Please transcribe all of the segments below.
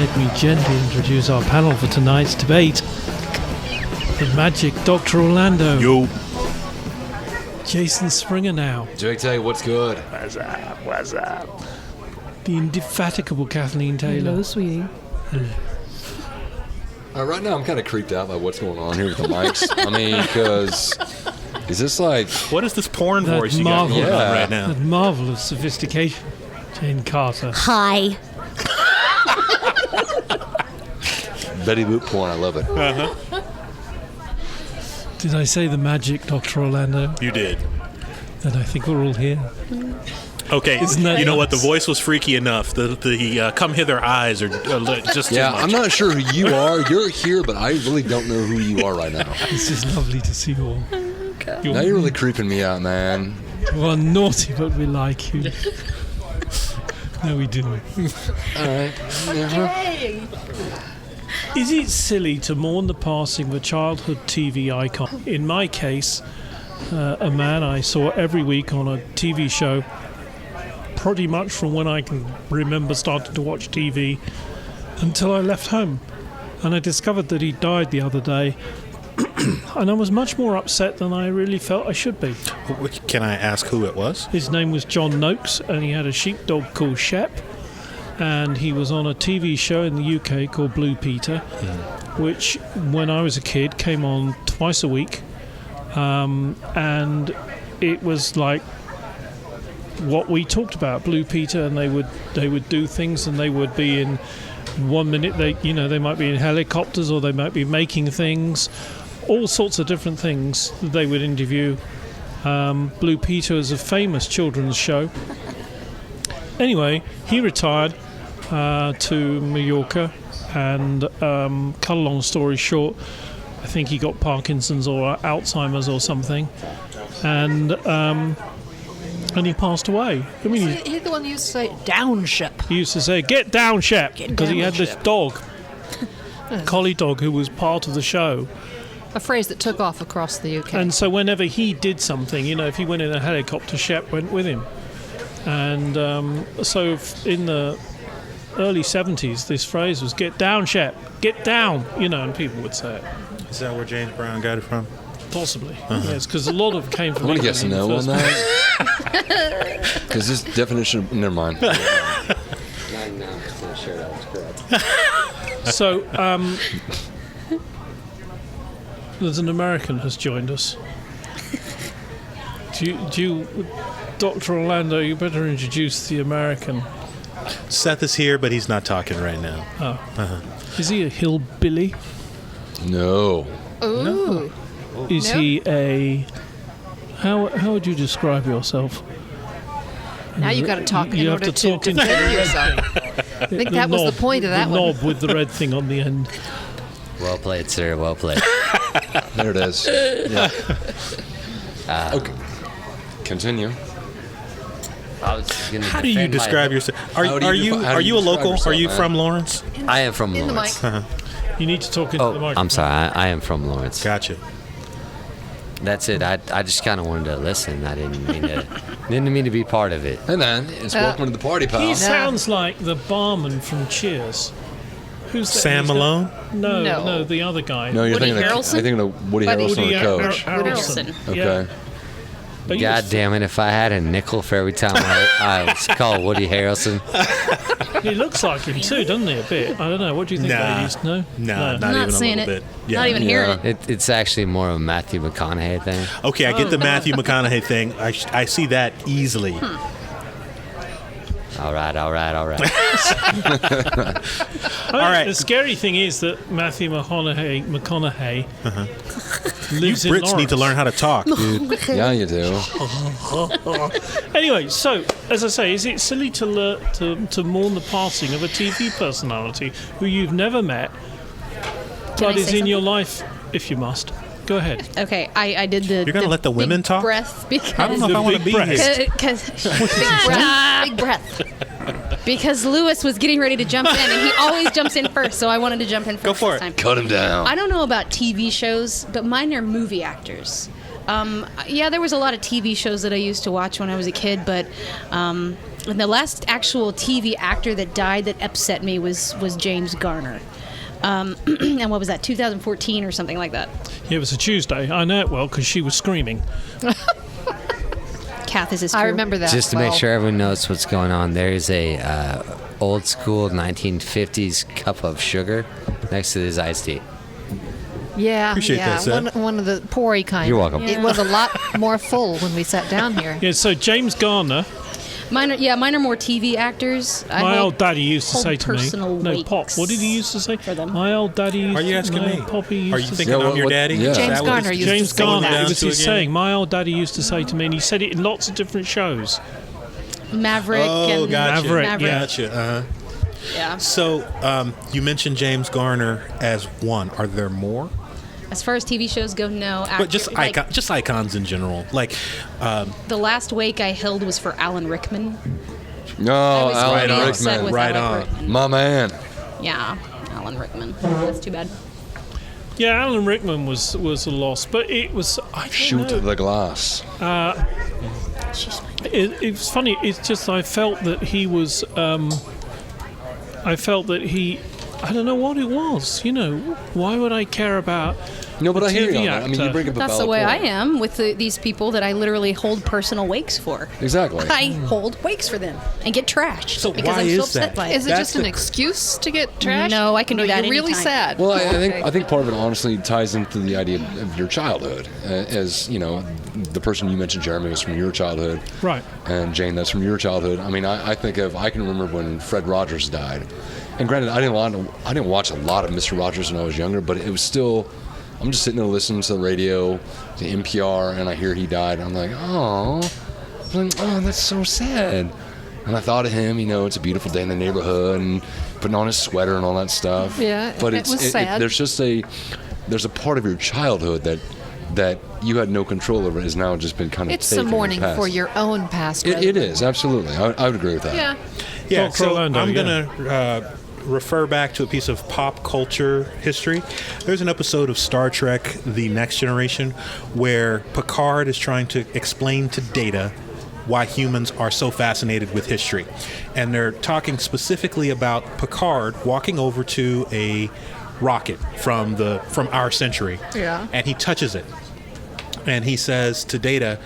Let me gently introduce our panel for tonight's debate. The Magic Dr. Orlando. Yo. Jason Springer now. Jake, tell you what's good. What's up? The indefatigable Kathleen Taylor. Hello, sweetie. Right now, I'm kind of creeped out by what's going on here with the mics. I mean, because is this like... What is this porn That voice you got going marvel- on right now? That marvel of sophistication. Jane Carter. Hi. Betty Boop porn? I love it. Did I say the Magic Dr. Orlando? You did. Then I think we're all here. Okay, Isn't that you know what? The nuts? voice was freaky enough. The come hither eyes are just too Yeah, much. I'm not sure who you are. You're here, but I really don't know who you are right now. It's just lovely to see you all. Now you're really creeping me out, man. You are naughty, but we like you. No, we do. All right. Is it silly to mourn the passing of a childhood TV icon? In my case, a man I saw every week on a TV show, pretty much from when I can remember starting to watch TV until I left home. And I discovered that he died the other day. And I was much more upset than I really felt I should be. Can I ask who it was? His name was John Noakes, and he had a sheepdog called Shep. And he was on a TV show in the UK called Blue Peter, which, when I was a kid, came on twice a week. And it was like what we talked about, Blue Peter, and they would do things, and they would be in 1 minute they might be in helicopters, or they might be making things, all sorts of different things that they would interview. Blue Peter is a famous children's show. Anyway, he retired to Mallorca, and cut a long story short, I think he got Parkinson's or Alzheimer's or something, and he passed away. I mean, He's the one who used to say, down ship. he used to say, "Get down, Shep," Get because he down, had this Shep. dog, collie dog, who was part of the show. A phrase that took off across the UK. And so whenever he did something, if he went in a helicopter, Shep went with him. And so in the early 70s, this phrase was, "Get down, Shep, get down," and people would say it. Is that where James Brown got it from? Possibly, yes, because a lot of it came from I'm going to guess England in no the on first that. Because this definition... Never mind. 99% sure that was correct. So, there's an American has joined us. Do you, Dr. Orlando, you better introduce the American. Seth is here, but he's not talking right now. Is he a hillbilly? No. Ooh. Is he a... How would you describe yourself? Now you got to talk You in have order to talk into defend the yourself. I think that was the point of that the one. knob with the red thing on the end. Well played, sir. Well played. There it is. Yeah. Okay. Continue. I was gonna How do you defend my- describe yourself? How do you Are you a describe local? yourself, Are you man? from Lawrence? I am from In the Lawrence. mic. You need to talk into the Oh, microphone. I'm sorry. I am from Lawrence. Gotcha. That's it. I just kind of wanted to listen. I didn't mean to be part of it. Hey, man. It's welcome to the party, pal. He sounds like the barman from Cheers. Who's that? Sam He's got- Malone? No, the other guy. No, you're Woody thinking Harrelson? of Woody Buddy. Harrelson, Woody the coach. Harrelson. Okay. Yeah. But he God was- damn it! If I had a nickel for every time I was called Woody Harrelson, He looks like him too, doesn't he? A bit. I don't know. What do you think, Nah. ladies? No. No, not Not even a seeing little it. bit. Not even hearing Yeah. it. it's actually more of a Matthew McConaughey thing. Okay, I get the Matthew McConaughey thing. I see that easily. All right. I mean, right. The scary thing is that Matthew McConaughey You lives in Brits Lawrence. need to learn how to talk, dude. Yeah, you do. Anyway, so as I say, is it silly to mourn the passing of a TV personality who you've never met, but I is say in your something? life, if you must? Go ahead. Okay, I did the. You're gonna let the women big talk? Breath because I don't know if The I want to big be breast. here. big breath. Because Lewis was getting ready to jump in, and he always jumps in first, so I wanted to jump in first. Go for this it. time. Cut him down. I don't know about TV shows, but mine are movie actors. Yeah, there was a lot of TV shows that I used to watch when I was a kid, but and the last actual TV actor that died that upset me was James Garner. And what was that, 2014 or something like that? Yeah, it was a Tuesday. I know it well because she was screaming. Kath, is this I true? remember that. Just to well. make sure everyone knows what's going on, there's a old school 1950s cup of sugar next to this iced tea. Yeah, Appreciate yeah. that, Seth. One of the poory kind. You're welcome. It was a lot more full when we sat down here. Yeah, so James Garner, Mine are more TV actors. my old daddy used to hold say to me, personal no, wakes Pop, what did he used to say? for them. My old daddy used Are you to asking my me? Poppy used Are you to thinking Yeah, I'm your what- daddy? yeah. Is James that what Garner it's- used to James say Garner, that. it was to his again? saying. My old daddy used to say to me, and he said it in lots of different shows. Maverick Oh, and gotcha. Maverick, yeah. Gotcha. Uh-huh. Yeah. So, you mentioned James Garner as one. Are there more? As far as TV shows go, no. But just icons in general. Like, The last wake I held was for Alan Rickman. No, I was Alan really upset Rickman, with right Alan on. Rickman. my man. Yeah, Alan Rickman. That's too bad. Yeah, Alan Rickman was a loss, but it was, I don't Shoot know. the glass. It was funny. It's just I felt that he was. I don't know what it was. You know, why would I care about? No, but the I hear you on TV that. I mean, you actor? bring up a That's the valid way I point. am with these people that I literally hold personal wakes for. Exactly. I hold wakes for them and get trashed So because why I'm so is upset that? by it. Is it That's just an the- excuse to get trashed? No, I can do that You're really anytime. sad. Well, Okay. I think part of it honestly ties into the idea of your childhood. As you know, the person you mentioned, Jeremy, was from your childhood, Right. and Jane, that's from your childhood. I mean, I can remember when Fred Rogers died, and granted, I didn't watch a lot of Mr. Rogers when I was younger, but it was still. I'm just sitting there listening to the radio, to NPR, and I hear he died. And I'm like, oh, that's so sad. And I thought of him, you know, it's a beautiful day in the neighborhood, and putting on his sweater and all that stuff. Yeah, but it was sad. There's a part of your childhood that you had no control over. Is now just been kind of It's taken some and mourning passed. for your own past. It is absolutely. I would agree with that. Yeah. Yeah, Dr. so Orlando, I'm yeah. going to refer back to a piece of pop culture history. There's an episode of Star Trek The Next Generation where Picard is trying to explain to Data why humans are so fascinated with history. And they're talking specifically about Picard walking over to a rocket from our century. Yeah. And he touches it. And he says to Data,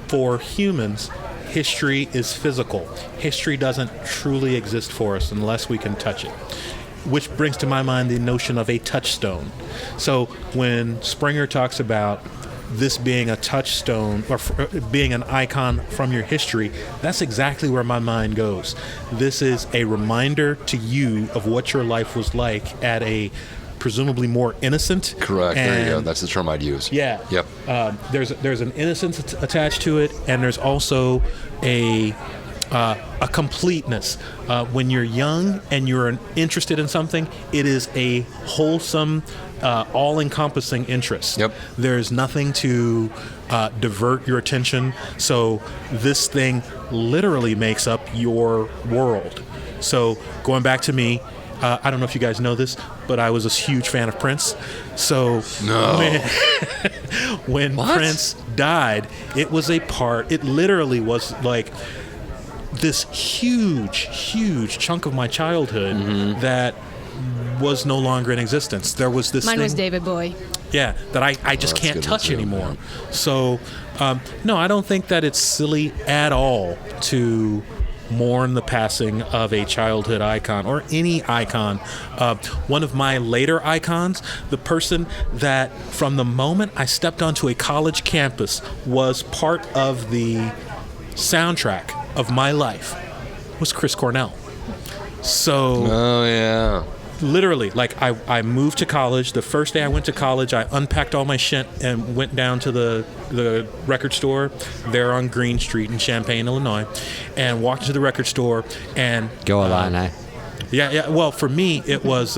for humans, history is physical. History doesn't truly exist for us unless we can touch it. Which brings to my mind the notion of a touchstone. So when Springer talks about this being a touchstone or being an icon from your history, that's exactly where my mind goes. This is a reminder to you of what your life was like at a presumably more innocent. Correct. There you go. and- That's the term I'd use. yeah. Yep. There's an innocence attached to it, and there's also a completeness. When you're young and you're interested in something, it is a wholesome, all-encompassing interest. Yep. There's nothing to divert your attention. So this thing literally makes up your world. So going back to me, I don't know if you guys know this, but I was a huge fan of Prince. So when Prince died, it literally was like this huge chunk of my childhood that was no longer in existence. There was this Mine thing, was David Bowie. yeah, that I just that's can't good touch too, anymore. yeah. So, no, I don't think that it's silly at all to mourn the passing of a childhood icon or any icon. One of my later icons, the person that from the moment I stepped onto a college campus was part of the soundtrack of my life, was Chris Cornell. So Oh yeah. literally, like I moved to college. The first day I went to college, I unpacked all my shit and went down to the record store there on Green Street in Champaign, Illinois, and walked into the record store and Go Illini. yeah. Well, for me, it was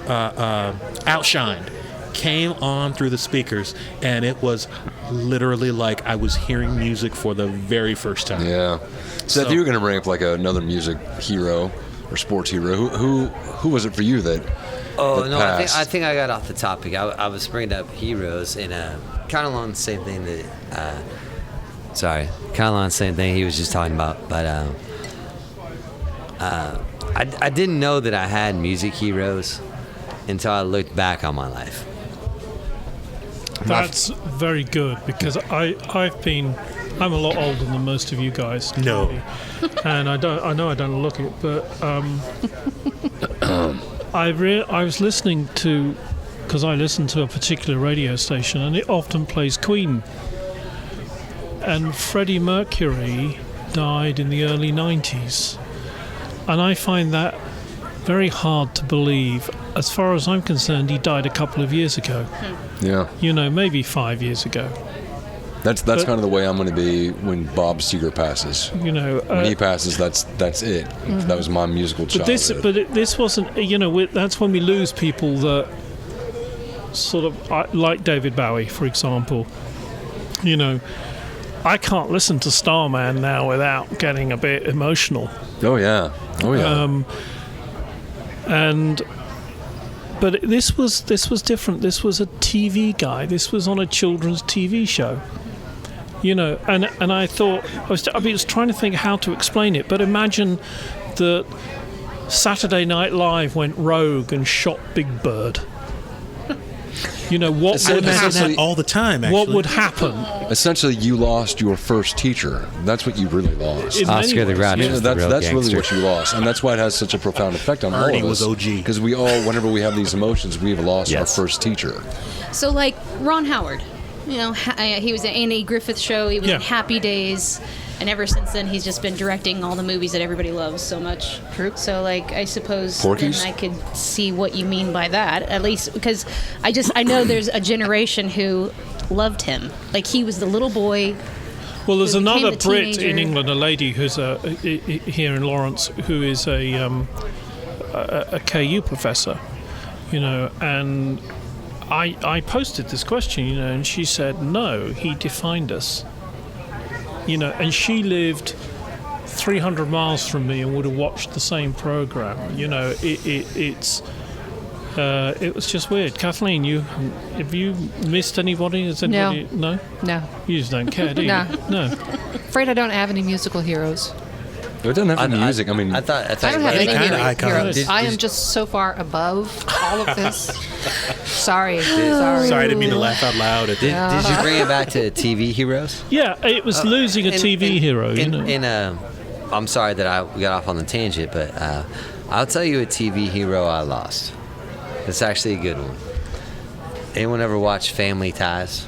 Outshined. Came on through the speakers, and it was literally like I was hearing music for the very first time. Yeah. Seth, So- you were going to bring up like another music hero or sports hero. Who was it for you that? Oh that no! passed? I think I got off the topic. I was bringing up heroes in kind of along the same thing that. Kind of along the same thing he was just talking about, but I didn't know that I had music heroes until I looked back on my life. That's very good, because I'm a lot older than most of you guys. No. And I know I don't look it, but I was listening to, because I listen to a particular radio station and it often plays Queen. And Freddie Mercury died in the early 90s. And I find that very hard to believe. As far as I'm concerned, he died a couple of years ago. Yeah. Maybe 5 years ago. That's kind of the way I'm going to be when Bob Seger passes. When he passes, that's it. Mm-hmm. That was my musical childhood. This wasn't. That's when we lose people that sort of like David Bowie, for example. I can't listen to Starman now without getting a bit emotional. Oh yeah. But this was different. This was a TV guy. This was on a children's TV show. And I thought I was trying to think how to explain it. But imagine that Saturday Night Live went rogue and shot Big Bird. What I would imagine happen? that all the time, actually. What would happen? Essentially, you lost your first teacher. That's what you really lost. In many Oscar the ways, Grouch yeah. was the real That's really gangster. what you lost, and that's why it has such a profound effect on Ernie all of us. was OG. Because we all, whenever we have these emotions, we've lost our Yes. first teacher. So, like Ron Howard, he was in Andy Griffith Show. He was Yeah. in Happy Days, and ever since then, he's just been directing all the movies that everybody loves so much. True. So, I suppose Porky's? then I could see what you mean by that, at least because I know there's a generation who loved him. Like he was the little boy. Well, there's who became another the Brit teenager. in England, a lady who's here in Lawrence, who is a KU professor, and I posted this question, and she said, no, he defined us, and she lived 300 miles from me and would have watched the same program. It was just weird. Kathleen, have you missed anybody? Has anybody? No. No. You just don't care, do you? No. No. Afraid I don't have any musical heroes. It doesn't have to be music. I mean, I thought I don't have Any any kind of icon. heroes. I am just so far above all of this. Sorry. Sorry, I didn't mean to laugh out loud at Did that. you bring it back to TV heroes? Yeah, it was losing a TV hero. I'm sorry that I got off on the tangent, but I'll tell you a TV hero I lost. It's actually a good one. Anyone ever watch Family Ties?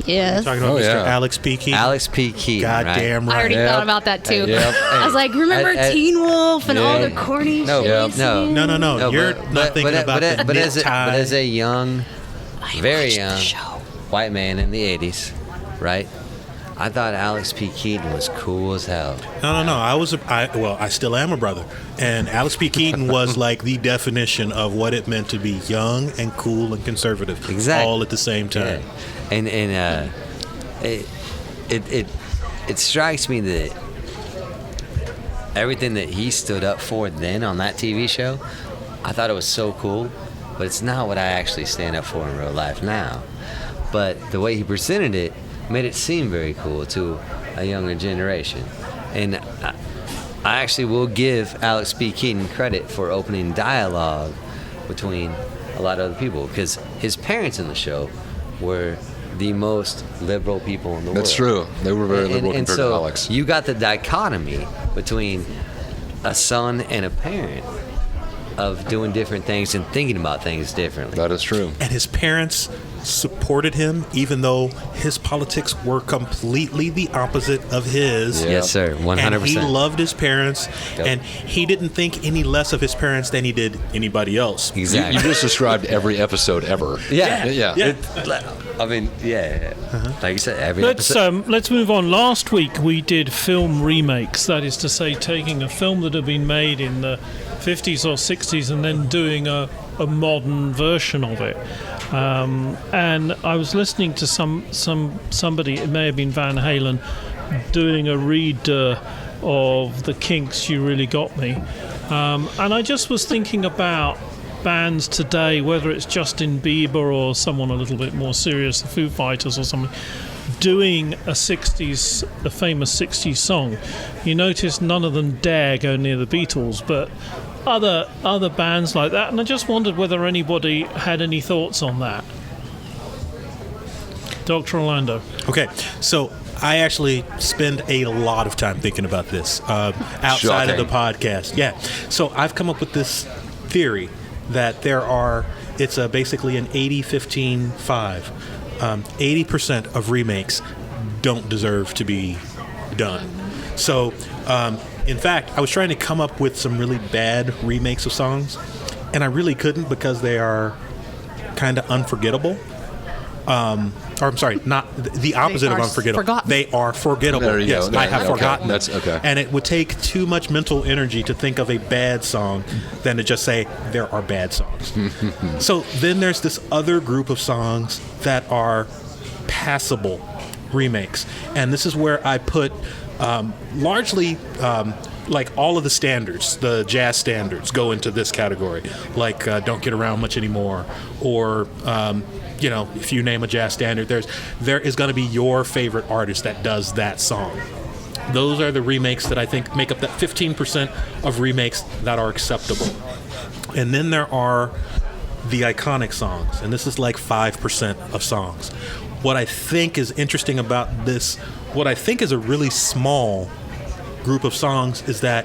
Yes. Talking about Oh, Mr. yeah. Alex P. Keaton. Alex P. Keaton. Goddamn right? I already right. Yep. thought about that too. Yep. I was like, remember Teen Wolf and all the corny No, shit? no. No. No, You're not thinking about the but knit as tie. a young, very watched the young show. white man in the 80s, right? I thought Alex P. Keaton was cool as hell. No. I still am a brother. And Alex P. Keaton was like the definition of what it meant to be young and cool and conservative. Exactly. All at the same time. Yeah. And it strikes me that everything that he stood up for then on that TV show, I thought it was so cool, but it's not what I actually stand up for in real life now. But the way he presented it made it seem very cool to a younger generation. And I actually will give Alex P. Keaton credit for opening dialogue between a lot of other people, because his parents in the show were the most liberal people in the world. That's true. They were very liberal and compared so to Alex. you got the dichotomy between a son and a parent of doing different things and thinking about things differently. That is true. And his parents supported him, even though his politics were completely the opposite of his. Yeah. Yes, sir. 100%. And he loved his parents, Yep. and he didn't think any less of his parents than he did anybody else. Exactly. You just described every episode ever. Yeah. Yeah. Like you said, every Let's episode. let's move on. Last week we did film remakes. That is to say, taking a film that had been made in the 50s or 60s and then doing a modern version of it. And I was listening to somebody, it may have been Van Halen, doing a read of The Kinks' "You Really Got Me," and I just was thinking about bands today, whether it's Justin Bieber or someone a little bit more serious, the Foo Fighters or something, doing a famous 60s song, you notice none of them dare go near the Beatles, but other bands like that, and I just wondered whether anybody had any thoughts on that. Dr. Orlando. Okay, so I actually spend a lot of time thinking about this outside of the podcast. Yeah, so I've come up with this theory that it's basically an 80-15-5. 80% of remakes don't deserve to be done. So, in fact, I was trying to come up with some really bad remakes of songs, and I really couldn't because they are kind of unforgettable. Or I'm sorry, not the opposite of unforgettable. Forgotten. They are forgettable. There you Yes, go. I have Okay. forgotten. That's okay. And it would take too much mental energy to think of a bad song than to just say there are bad songs. So then there's this other group of songs that are passable remakes, and this is where I put largely. Like all of the standards, the jazz standards, go into this category. Like "Don't Get Around Much Anymore," or if you name a jazz standard, there is going to be your favorite artist that does that song. Those are the remakes that I think make up that 15% of remakes that are acceptable. And then there are the iconic songs, and this is like 5% of songs. What I think is interesting about this, what I think is a really small group of songs, is that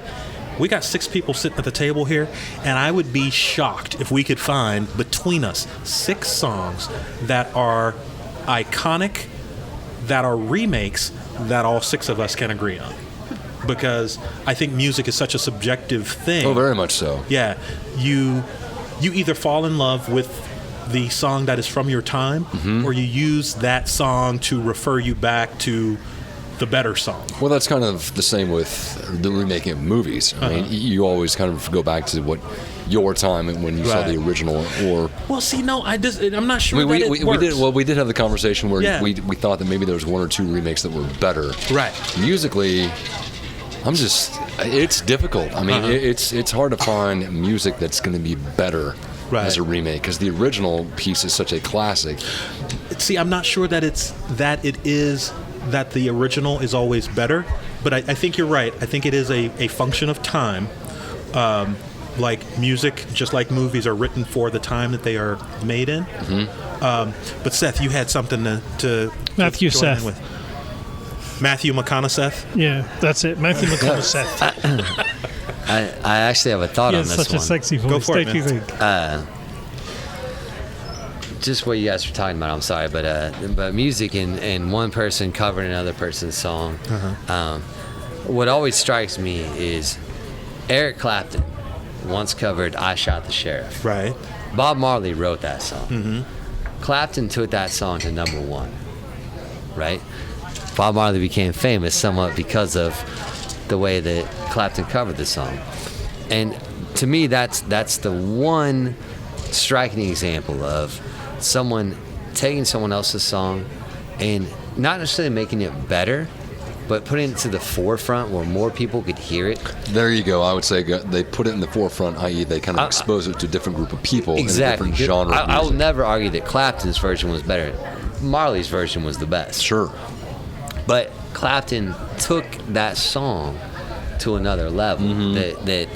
we got 6 people sitting at the table here, and I would be shocked if we could find between us 6 songs that are iconic, that are remakes, that all 6 of us can agree on. Because I think music is such a subjective thing. Oh, very much so. Yeah, you either fall in love with the song that is from your time, or you use that song to refer you back to the better song. Well, that's kind of the same with the remaking of movies. I mean, you always kind of go back to what your time and when you saw the original. Or well, see, no, I'm not sure that it works. we did have the conversation where we thought that maybe there was 1 or 2 remakes that were better. Right. Musically, it's difficult. I mean, it's hard to find music that's going to be better as a remake, because the original piece is such a classic. See, I'm not sure that that the original is always better, but I think you're right. I think it is a function of time. Like music, just like movies, are written for the time that they are made in. But Seth, you had something to Matthew join Seth. in with. Matthew McConaughey. Yeah, that's it. Matthew McConaughey. I actually have a thought on this such one. a sexy voice. Go for it, don't you man. think? Just what you guys were talking about. I'm sorry, but music and one person covering another person's song. What always strikes me is Eric Clapton once covered "I Shot the Sheriff." Right. Bob Marley wrote that song. Clapton took that song to #1. Right. Bob Marley became famous somewhat because of the way that Clapton covered the song, and to me, that's the one striking example of someone taking someone else's song and not necessarily making it better, but putting it to the forefront where more people could hear it. There you go. I would say they put it in the forefront, i.e. they kind of expose it to a different group of people Exactly. in a different genre of I will music. never argue that Clapton's version was better. Marley's version was the best. Sure. But Clapton took that song to another level that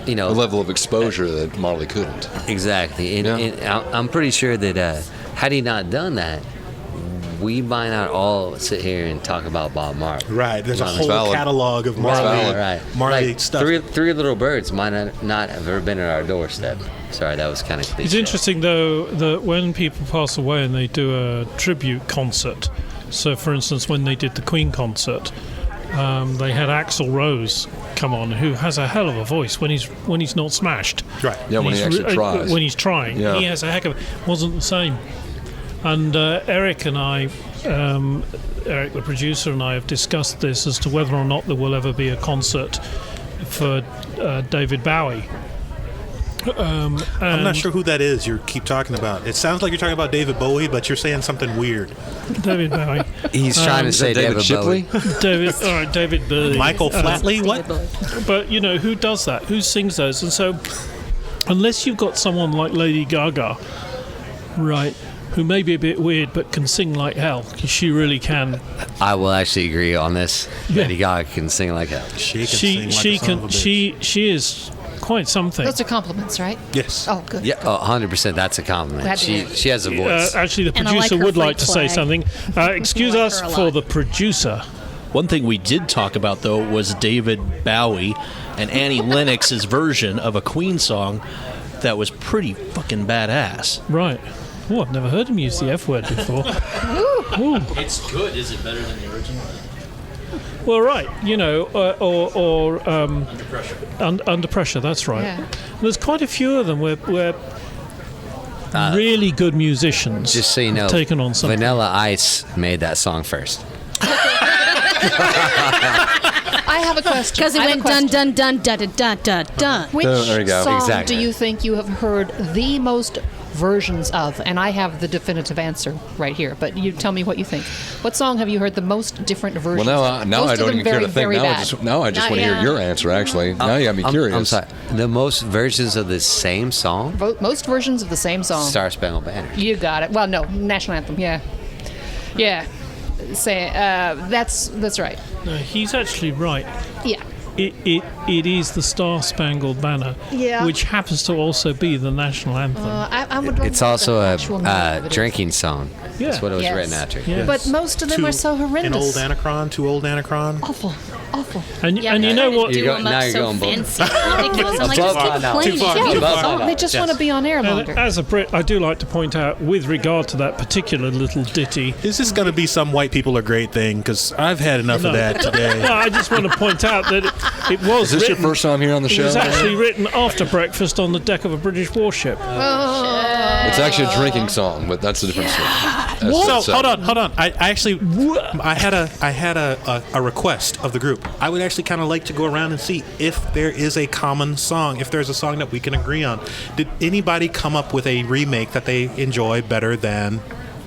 A level of exposure that Marley couldn't. Exactly. And I'm pretty sure that had he not done that, we might not all sit here and talk about Bob Marley. Right. There's a Marley's whole valid. catalog of That's Marley, valid. Right. Marley Like stuff. Three Little Birds might not have ever been at our doorstep. Sorry, that was kind of cliche. It's interesting, though, that when people pass away and they do a tribute concert, so for instance, when they did the Queen concert, they had Axl Rose come on, who has a hell of a voice when he's not smashed. Right. Yeah, when He's he actually tries. When he's trying, Yeah. he has a heck of. Wasn't the same. And Eric and I, Eric the producer and I, have discussed this as to whether or not there will ever be a concert for David Bowie. I'm not sure who that is you keep talking about. It sounds like you're talking about David Bowie, but you're saying something weird. David Bowie. He's trying to say David Shipley? David. All right, David Bowie. Michael Flatley? What? But who does that? Who sings those? And so unless you've got someone like Lady Gaga, right, who may be a bit weird but can sing like hell, 'cause she really can. I will actually agree on this. Yeah. Lady Gaga can sing like hell. She can sing like a son of a bitch. She is quite something. Those are compliments, right? Yes. Oh, good. Yeah, 100%. That's a compliment. Glad to She hear it. she has a voice. Actually, the And I like producer her would like freak to say flag. something. Excuse like us her a for lot. the producer. One thing we did talk about, though, was David Bowie and Annie Lennox's version of a Queen song that was pretty fucking badass. Right. Oh, I've never heard him use the F word before. Ooh. It's good. Is it better than the original? Well, right, you know, under pressure. Under pressure. That's right. Yeah. There's quite a few of them where really good musicians Just so you know, have taken on something. Vanilla Ice made that song first. I have a question. Because it I have a went question. dun dun dun dun dun dun dun. Which There you go. song Exactly. do you think you have heard the most versions of? And I have the definitive answer right here, but you tell me what you think. What song have you heard the most different versions Well, of? now Most I of don't them even care very, to think. very Now bad. I just Not want to hear yet. your answer, actually. Now you got me curious. I'm sorry. The most versions of the same song? Most versions of the same song. Star Spangled Banner. You got it. Well, no, national anthem. Yeah, yeah. Say that's right. No, he's actually right. Yeah. It is the Star Spangled Banner, Yeah. which happens to also be the national anthem. I would It's love also the a actual meaning of it is. drinking song. Yeah. That's what it was Yes. written after. Yeah. But most of them are so horrendous. An old Anacron, too old Anacron. Awful, awful. And Yeah, you they're know trying to what? do You're them now up you're so going bold. fancy and ridiculous. I'm like, Above just keep my knowledge. playing. Too far. Yeah. Too Above far. my They just want to be on air And longer. as a Brit, I do like to point out, with regard to that particular little ditty. Is this going to be some white people are great thing? Because I've had enough of that today. No, I just want to point out that it was Is this your written. first time here on the It show? was actually written after breakfast on the deck of a British warship. It's actually a drinking song, but that's a different story. So hold on. I actually had a request of the group. I would actually kind of like to go around and see if there is a common song, if there's a song that we can agree on. Did anybody come up with a remake that they enjoy better than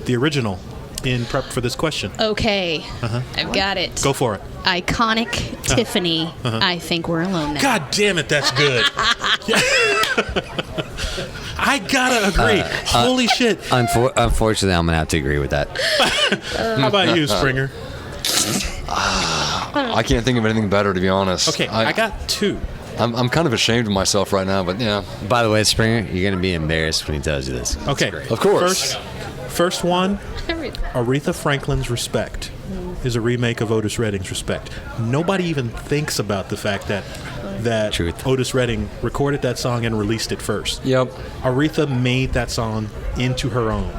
the original in prep for this question? Okay, I've got it. Go for it. Iconic Tiffany. I think we're alone now. God damn it, that's good. I gotta agree. Holy shit. Unfortunately, I'm going to have to agree with that. How about you, Springer? I can't think of anything better, to be honest. Okay, I got two. I'm kind of ashamed of myself right now, but yeah. By the way, Springer, you're going to be embarrassed when he tells you this. Okay, Of course. First one, Aretha Franklin's Respect is a remake of Otis Redding's Respect. Nobody even thinks about the fact that Truth. Otis Redding recorded that song and released it first. Yep. Aretha made that song into her own.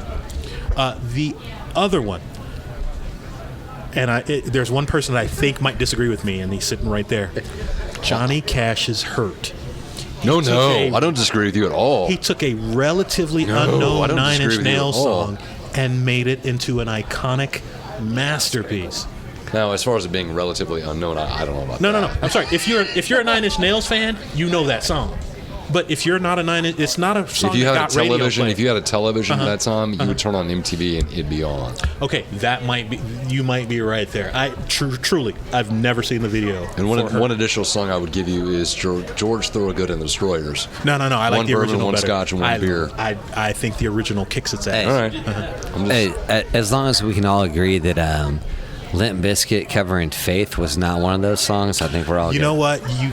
The other one, and there's one person that I think might disagree with me, and he's sitting right there. Johnny Cash's Hurt. No, took a- I don't disagree with you at all. He took a relatively No, I unknown don't Nine disagree Inch with you at Nails all. song and made it into an iconic masterpiece. Now, as far as it being relatively unknown, I don't know about No, that. no, no. I'm sorry. If you're a Nine Inch Nails fan, you know that song. But if you're not a it's not a song If you that had a got radio television, play. if you had a television at that time, you would turn on MTV and it'd be on. Okay, that might be. You might be right there. Truly, I've never seen the video. And for her. one additional song I would give you is George Thorogood and the Destroyers. No. I like One the bourbon, original one better. scotch, and one beer. I think the original kicks its ass. Hey. All right. I'm just, Hey, as long as we can all agree that Limp Bizkit covering Faith was not one of those songs, I think we're all You good. know what? You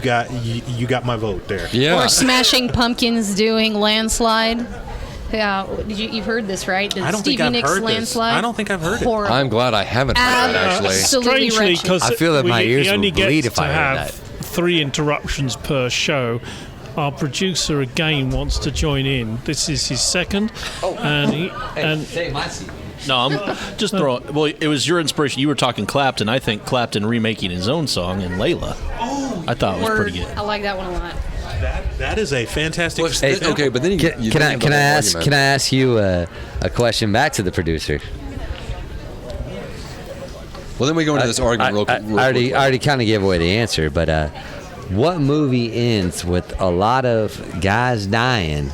got my vote there. yeah. Or Smashing Pumpkins doing Landslide. Yeah, you've heard this, right? The I don't think Stevie I've Nicks heard this. Landslide. I don't think I've heard it. Horrible. I'm glad I haven't heard that, actually. Absolutely Strangely, wretched. because I feel that my ears he only will bleed gets if I to heard have that. 3 interruptions per show. Our producer again wants to join in. This is his second, and he and Take my seat. No, I'm just throwing. Well, it was your inspiration. You were talking Clapton. I think Clapton remaking his own song in Layla. I thought it was Word. pretty good. I like that one a lot. That is a fantastic. Okay, but then you Can I ask you a question back to the producer? Well, then we go into this argument real quick. I already kind of gave away the answer, but what movie ends with a lot of guys dying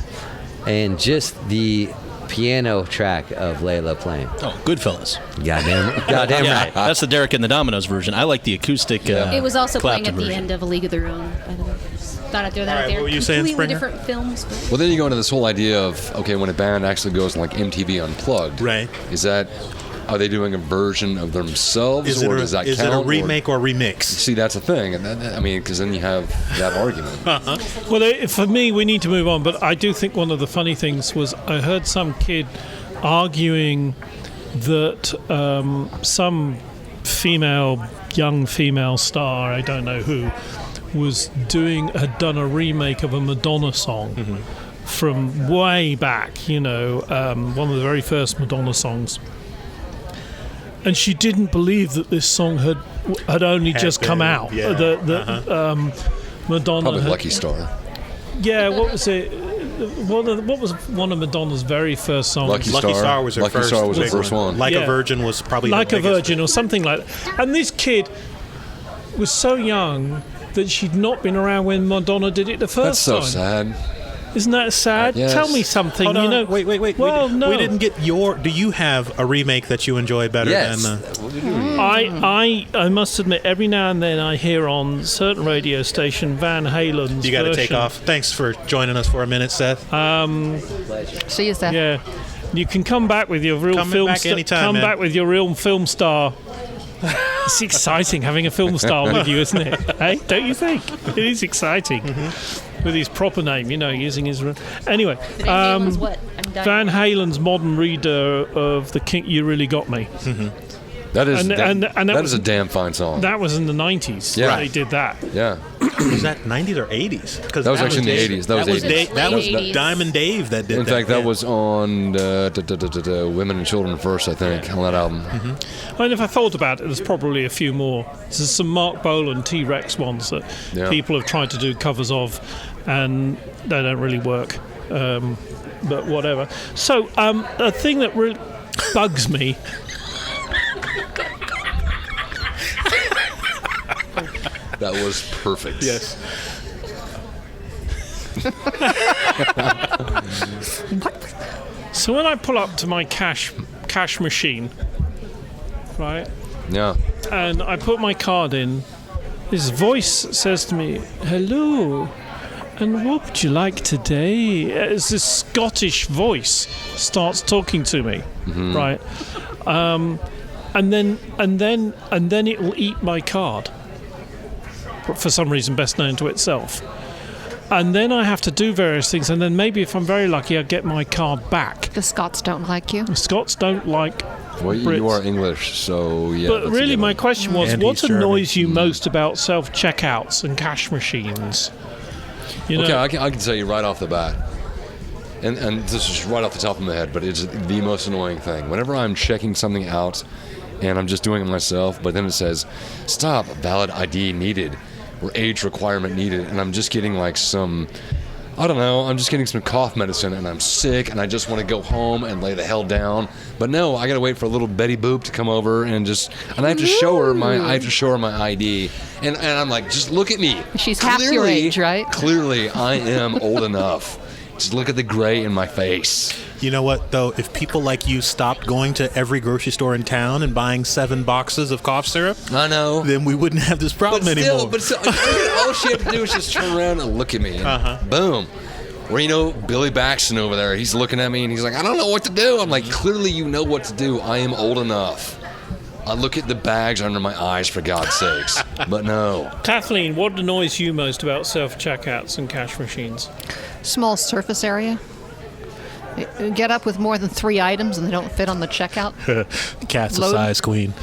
and just the piano track of Layla playing? Oh, Goodfellas. Goddamn Yeah, right. that's the Derek and the Dominoes version. I like the acoustic. Yeah. It was also playing Clapton at the version. end of A League of Their Own, by the way. Thought I'd throw that All out right, there. what were you saying, Completely Springer? different films. But Well, then you go into this whole idea of, okay, when a band actually goes like MTV Unplugged, Right. Are they doing a version of themselves, Is it or a, does that is count? it a or- remake or remix? See, that's a thing, and I mean, because then you have that argument. Well, for me, we need to move on. But I do think one of the funny things was I heard some kid arguing that some young female star, I don't know who, had done a remake of a Madonna song from way back. One of the very first Madonna songs. And she didn't believe that this song had only just come out. Yeah. Madonna. Probably Lucky Star. Yeah, what was it? What was one of Madonna's very first songs? Lucky Lucky Star was her Lucky first. Star was her big first one. Like Yeah. a Virgin was probably Like her a biggest Virgin or something like that. And this kid was so young that she'd not been around when Madonna did it the That's first so time. sad. Isn't that sad? Yes. Tell me something. Hold on. Wait. Well, no. We didn't get your. Do you have a remake that you enjoy better Yes. than? I must admit, every now and then I hear on certain radio station Van Halen's You got to take version. off. Thanks for joining us for a minute, Seth. See you, Seth. Yeah, you can come back with your real Come film back star. anytime, Come man. back with your real film star. It's exciting having a film star with you, isn't it? Hey, don't you think? It is exciting. With his proper name, using his. Anyway, Van Halen's what? I'm dying. Van Halen's modern reader of the King. You Really Got Me. That is And that that was- is a damn fine song. That was in the 90s. Yeah. When they did that. Yeah. Was that 90s or 80s? Because That was actually in the 80s. That was 80s. That was Late 80s. Diamond Dave that did In that. fact, that yeah. was on Women and Children First, I think, on that album. And if I thought about it, there's probably a few more. There's some Mark Bolan T-Rex ones that Yeah. people have tried to do covers of, and they don't really work. But whatever. So a thing that really bugs me. That was perfect. Yes. So when I pull up to my cash machine, right, Yeah. and I put my card in, his voice says to me, "Hello, and what would you like today?" As this Scottish voice starts talking to me, right, and then it will eat my card. For some reason, best known to itself. And then I have to do various things, and then maybe if I'm very lucky, I get my card back. The Scots don't like you. The Scots don't like Well, Brits. you are English, so yeah. But that's a really, given. my question was, And what he's German. annoys you most about self-checkouts and cash machines? Okay, I can tell you right off the bat, and this is right off the top of my head, but it's the most annoying thing. Whenever I'm checking something out, and I'm just doing it myself, but then it says, "Stop, valid ID needed," or "age requirement needed," and I'm just getting like some, I don't know, I'm just getting some cough medicine, and I'm sick, and I just want to go home and lay the hell down. But no, I gotta wait for a little Betty Boop to come over and I have to show her my ID, and I'm like, just look at me. She's half your age, right? Clearly, I am old enough. Just look at the gray in my face. You know what, though? If people like you stopped going to every grocery store in town and buying 7 boxes of cough syrup, I know. then we wouldn't have this problem anymore. But still, all she had to do was just turn around and look at me. And boom. Or, Billy Baxton over there, he's looking at me and he's like, "I don't know what to do." I'm like, clearly you know what to do. I am old enough. I look at the bags under my eyes, for God's sakes. But no. Kathleen, what annoys you most about self-checkouts and cash machines? Small surface area. You get up with more than 3 items and they don't fit on the checkout. Kath's a Load. size queen.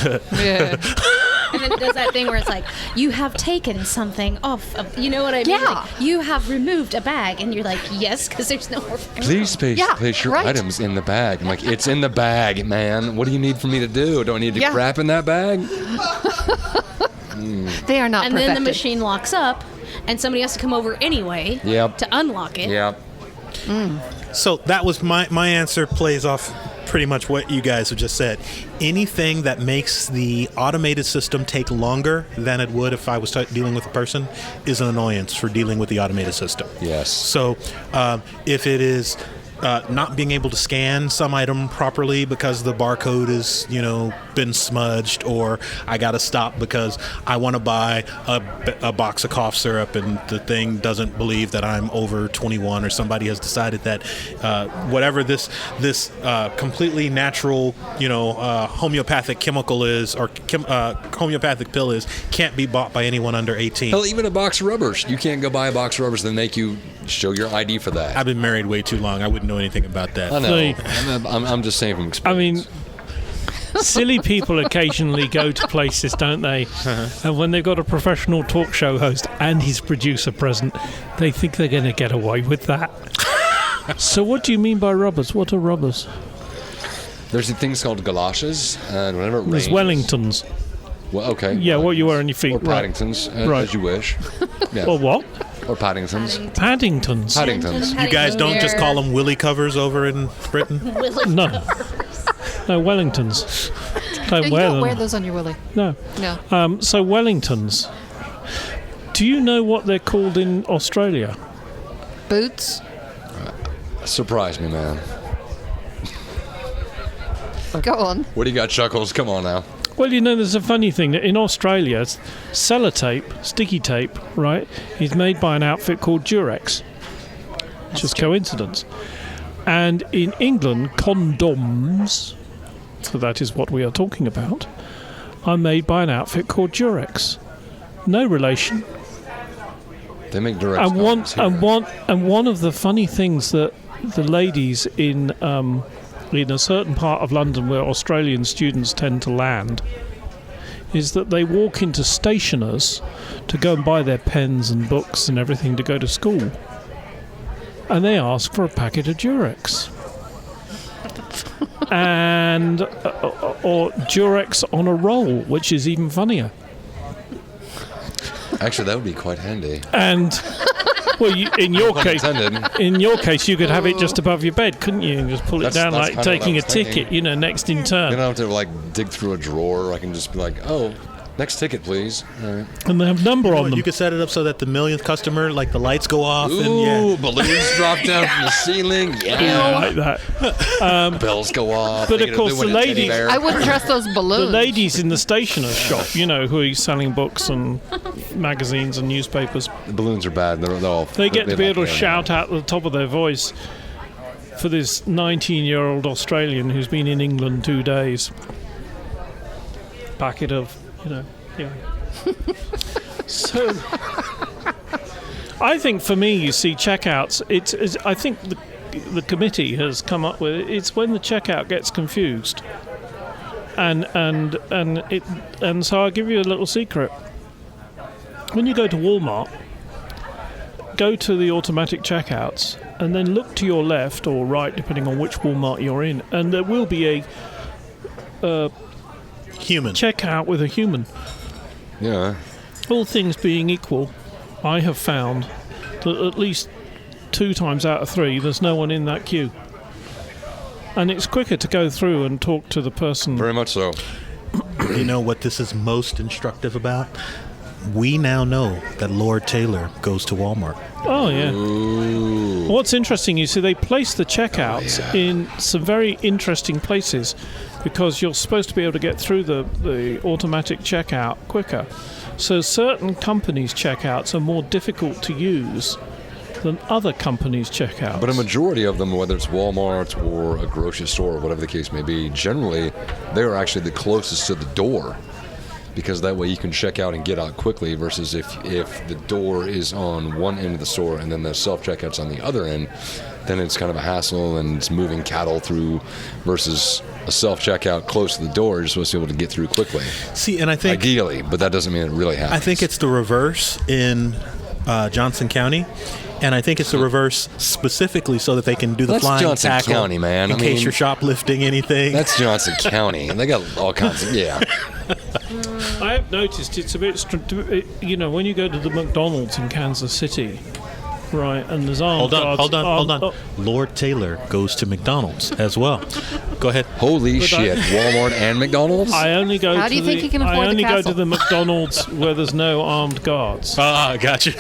Yeah. And then it does that thing where it's like, you have taken something off of, you know what I mean? Yeah. Like, you have removed a bag, and you're like, yes, because there's no more. Please place your right. items in the bag. I'm like, it's in the bag, man. What do you need for me to do? Do I need to Yeah. crap in that bag? They are not And perfected. then the machine locks up, and somebody has to come over anyway Yep. to unlock it. Yeah. So that was my answer. Plays off pretty much what you guys have just said. Anything that makes the automated system take longer than it would if I was dealing with a person is an annoyance for dealing with the automated system. Yes. So if it is not being able to scan some item properly because the barcode is, been smudged, or I got to stop because I want to buy a box of cough syrup and the thing doesn't believe that I'm over 21, or somebody has decided that whatever this completely natural, homeopathic chemical is, or homeopathic pill is, can't be bought by anyone under 18. Hell, even a box of rubbers. You can't go buy a box of rubbers that make you show your ID for that. I've been married way too long. I wouldn't know anything about that. I know. I'm just saying from experience. Silly people occasionally go to places, don't they? And when they've got a professional talk show host and his producer present, they think they're going to get away with that. So what do you mean by rubbers? What are rubbers? There's things called galoshes, and whenever it rains... There's Wellingtons. Well, okay. Yeah, what you wear on your feet. Or Paddingtons, as you wish. Yeah. Or what? Or Paddingtons. Paddingtons. Paddingtons. You guys don't just call them willy covers over in Britain? No. No, Wellingtons. Don't You wear don't them. wear those on your willy. No. No. So Wellingtons. Do you know what they're called in Australia? Boots. Surprise me, man. Go on. What do you got, Chuckles? Come on now. Well, there's a funny thing that in Australia, sellotape, sticky tape, right, is made by an outfit called Durex. Just coincidence. And in England, condoms, so that is what we are talking about, are made by an outfit called Durex. No relation. They make direct And one of the funny things that the ladies in a certain part of London where Australian students tend to land is that they walk into stationers to go and buy their pens and books and everything to go to school, and they ask for a packet of Durex and or Durex on a roll, which is even funnier. Actually, that would be quite handy. And well, in your Intended. case, you could have it just above your bed, couldn't you? And just pull it down like taking a ticket, next in turn. You don't have to dig through a drawer. I can just be like, oh, next ticket, please. All right. And they have number on them. You could set it up so that the millionth customer, the lights go off. Ooh, balloons drop down from the ceiling. Yeah, I like that. Bells go off. But of course, the ladies. I wouldn't trust those balloons. The ladies in the stationer's shop, who are selling books and magazines and newspapers. The balloons are bad. They're all. They get to be able to shout out at the top of their voice for this 19-year-old Australian who's been in England 2 days. Packet of. So, I think for me, checkouts. I think the committee has come up with it. It's when the checkout gets confused, and so I'll give you a little secret. When you go to Walmart, go to the automatic checkouts, and then look to your left or right, depending on which Walmart you're in, and there will be a human checkout with a human. Yeah. All things being equal, I have found that at least 2 times out of 3 there's no one in that queue, and it's quicker to go through and talk to the person. Very much so. You know what this is most instructive about? We now know that Lord Taylor goes to Walmart. Oh, yeah. Ooh. What's interesting, they place the checkouts in some very interesting places because you're supposed to be able to get through the automatic checkout quicker. So certain companies' checkouts are more difficult to use than other companies' checkouts. But a majority of them, whether it's Walmart or a grocery store or whatever the case may be, generally they are actually the closest to the door, because that way you can check out and get out quickly, versus if the door is on one end of the store and then the self-checkout's on the other end, then it's kind of a hassle and it's moving cattle through, versus a self-checkout close to the door you're supposed to be able to get through quickly. See, and I think... Ideally, but that doesn't mean it really happens. I think it's the reverse in Johnson County. And I think it's the reverse specifically so that they can do the flying Johnson tackle County, man. in case you're shoplifting anything. That's Johnson County, and they got all kinds of I have noticed it's a bit, when you go to the McDonald's in Kansas City, right, and there's armed guards. Hold on. Lord Taylor goes to McDonald's as well. Go ahead. Holy shit, Walmart and McDonald's? I only go How do you think he can afford the go castle? to the McDonald's where there's no armed guards. Gotcha.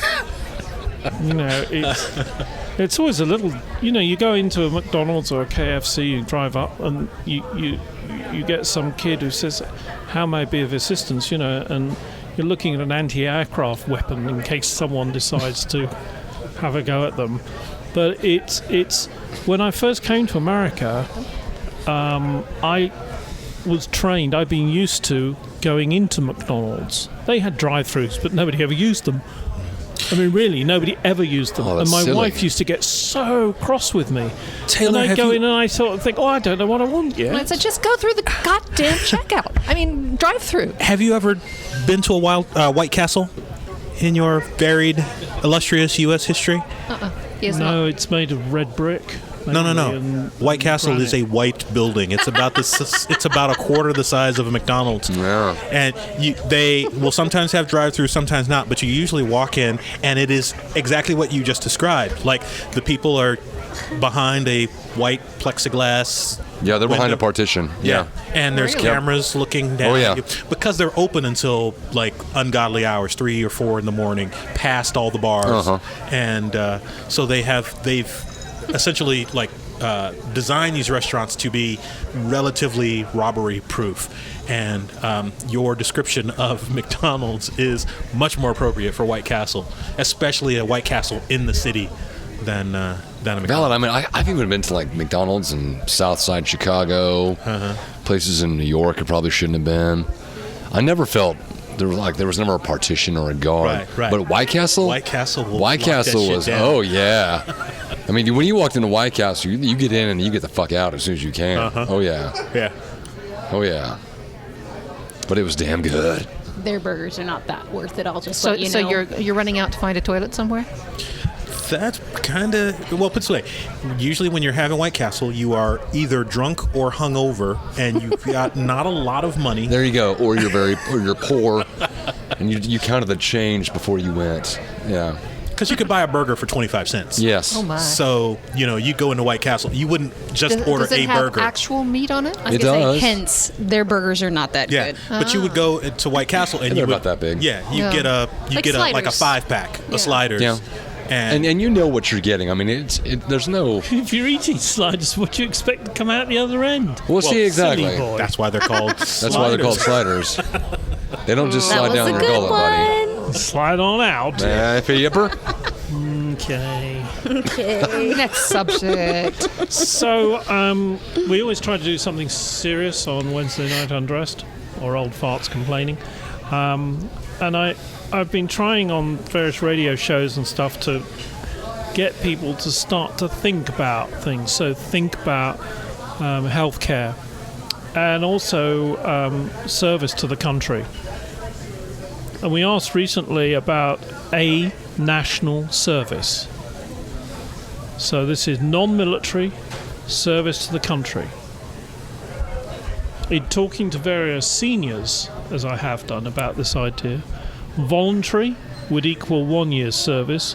It's It's always a little, you go into a McDonald's or a KFC, you drive up, and you get some kid who says, "How may I be of assistance?" And you're looking at an anti-aircraft weapon in case someone decides to have a go at them. But it's when I first came to America, I was trained. I've been used to going into McDonald's. They had drive-thrus, but nobody ever used them. I mean, really, nobody ever used them. Oh, and that's my silly. wife used to get so cross with me. Taylor, and I'd have go you- in and I sort of think, I don't know what I want yet. I said, just go through the goddamn checkout. I mean, drive through. Have you ever been to a White Castle in your varied, illustrious U.S. history? He is No, not. it's made of red brick. No. mainly, and White Castle granite. is a white building. It's about it's about a quarter the size of a McDonald's. Yeah. And they will sometimes have drive-through, sometimes not. But you usually walk in, and it is exactly what you just described. Like the people are behind a white plexiglass. Yeah, they're behind window. a partition. Yeah. And there's Really? cameras looking down Oh, yeah. at you. Because they're open until like ungodly hours, 3 or 4 in the morning, past all the bars. Uh-huh. And so they've essentially designed these restaurants to be relatively robbery proof. And your description of McDonald's is much more appropriate for White Castle, especially a White Castle in the city than a McDonald's. Valid. I mean, I've even been to like McDonald's in Southside Chicago, places in New York I probably shouldn't have been. I never felt there was never a partition or a guard. Right. But White Castle, White Castle will White lock that Castle shit was down. oh yeah. I mean, when you walked into White Castle, you get in and you get the fuck out as soon as you can. Oh yeah, Yeah. oh yeah. But it was damn good. Their burgers are not that worth it. I'll just So, let you know. so you're running out to find a toilet somewhere? That's kind of, well, put this way. Usually when you're having White Castle, you are either drunk or hungover, and you've got not a lot of money. There you go. Or you're poor, and you counted the change before you went. Yeah. Because you could buy a burger for 25 cents. Yes. Oh my. So, you go into White Castle. You wouldn't just order does it a have burger. actual meat on it? I was It gonna does. say, hence, their burgers are not that Yeah, good. but you would go to White Castle and They're you would, about that big. Yeah, you Yeah. get a Like like a sliders. 5-pack Yeah. of sliders. Yeah. And you know what you're getting. I mean, there's no. If you're eating sliders, what do you expect to come out the other end? Well, see, exactly. Silly boy. that's why they're called That's why they're called sliders. They don't just That slide was down a your good gullet, buddy. one. Slide on out. If you're yipper. Okay. Next subject. So, we always try to do something serious on Wednesday Night Undressed, or Old Farts Complaining. And I've been trying on various radio shows and stuff to get people to start to think about things. So think about healthcare and also service to the country. And we asked recently about a national service. So this is non-military service to the country. In talking to various seniors, as I have done, about this idea, voluntary would equal 1 year's service.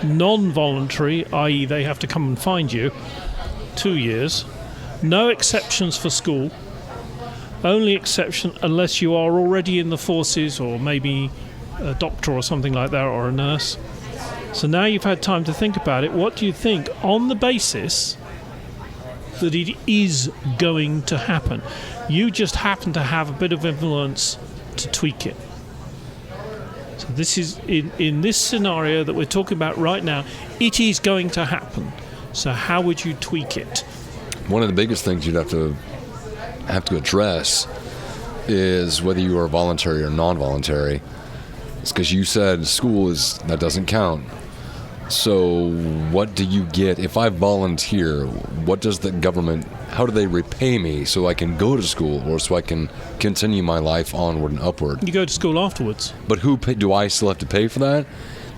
Non-voluntary, i.e. they have to come and find you, 2 years. No exceptions for school. Only exception unless you are already in the forces or maybe a doctor or something like that, or a nurse. So now you've had time to think about it. What do you think on the basis that it is going to happen? You just happen to have a bit of influence to tweak it. So this is, in this scenario that we're talking about right now, it is going to happen. So how would you tweak it? One of the biggest things you'd have to address is whether you are voluntary or non-voluntary. It's because you said school that doesn't count. So what do you get if I volunteer? What does the government, how do they repay me so I can go to school or so I can continue my life onward and upward? You go to school afterwards. But do I still have to pay for that?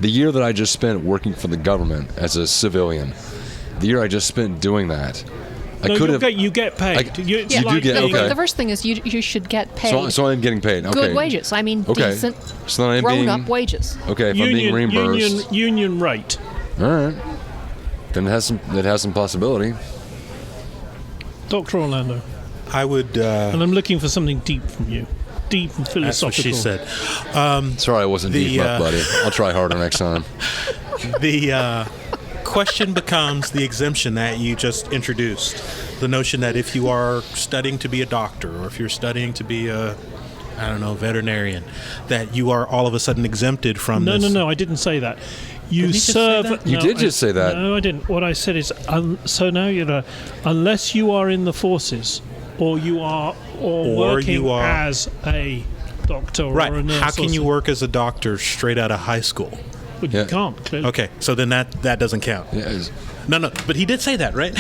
The year that I just spent working for the government as a civilian, the year I just spent doing that, No, I could have. you get paid. You do get- the, okay. the first thing is you should get paid So I'm getting paid. Okay. good wages. I mean, Okay. decent, So then I'm grown-up wages. Okay, if I'm being reimbursed. Union rate. All right. Then it has some possibility. Dr. Orlando. I would. And I'm looking for something deep from you. Deep and That's what philosophical. she said. Sorry, I wasn't deep enough, buddy. I'll try harder next time. The question becomes the exemption that you just introduced. The notion that if you are studying to be a doctor, or if you're studying to be a, I don't know, veterinarian, that you are all of a sudden exempted from this. No, I didn't say that. You Did he just say serve. that? You no, did just say that. No, I didn't. What I said is, so now you know, unless you are in the forces, or you are, or working you are- as a doctor or a Right. nurse. How or can you something. work as a doctor straight out of high school? Well, Yeah. you can't. Clearly. Okay, so then that doesn't count. Yeah, it's- No, but he did say that, right?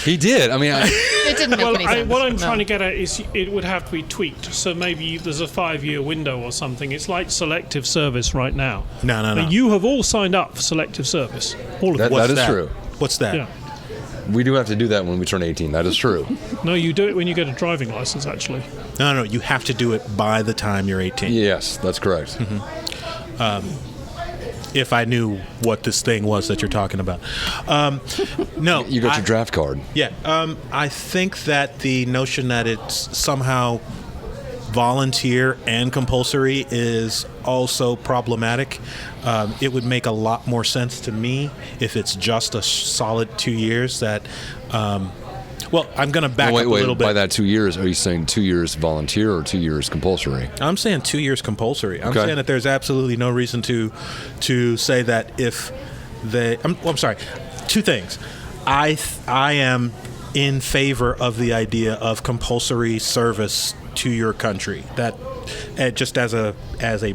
he did. I mean, It didn't make Well, any sense. what I'm No. trying to get at is it would have to be tweaked. So maybe there's a 5-year window or something. It's like selective service right now. No. But you have all signed up for selective service. All of That- you. What's is true. What's that? Yeah. we do have to do that when we turn 18. That is true. No, you do it when you get a driving license, actually. No, you have to do it by the time you're 18. Yes, that's correct. If I knew what this thing was that you're talking about. No. You got your draft card. Yeah. I think that the notion that it's somehow volunteer and compulsory is also problematic. It would make a lot more sense to me if it's just a solid 2 years that. Well, I'm going to back Wait, up a little bit. By that 2 years, are you saying 2 years volunteer or 2 years compulsory? I'm saying 2 years compulsory. I'm Okay. saying that there's absolutely no reason to say that if they. I'm sorry. Two things. I am in favor of the idea of compulsory service to your country. That just as a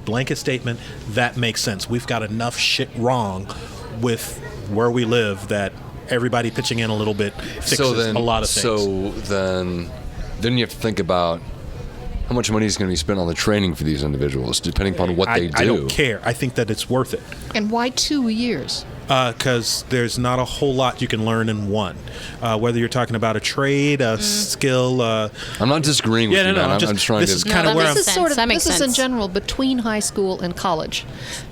blanket statement, that makes sense. We've got enough shit wrong with where we live that everybody pitching in a little bit fixes a lot of things. So then you have to think about how much money is going to be spent on the training for these individuals, depending upon what they do. I don't care. I think that it's worth it. And why 2 years? Because there's not a whole lot you can learn in one. Whether you're talking about a trade, a skill. I'm not disagreeing with Yeah, you, no, man. I'm I'm just- trying this to. is kind of where I'm. This is sort of That makes this is in sense. general between high school and college.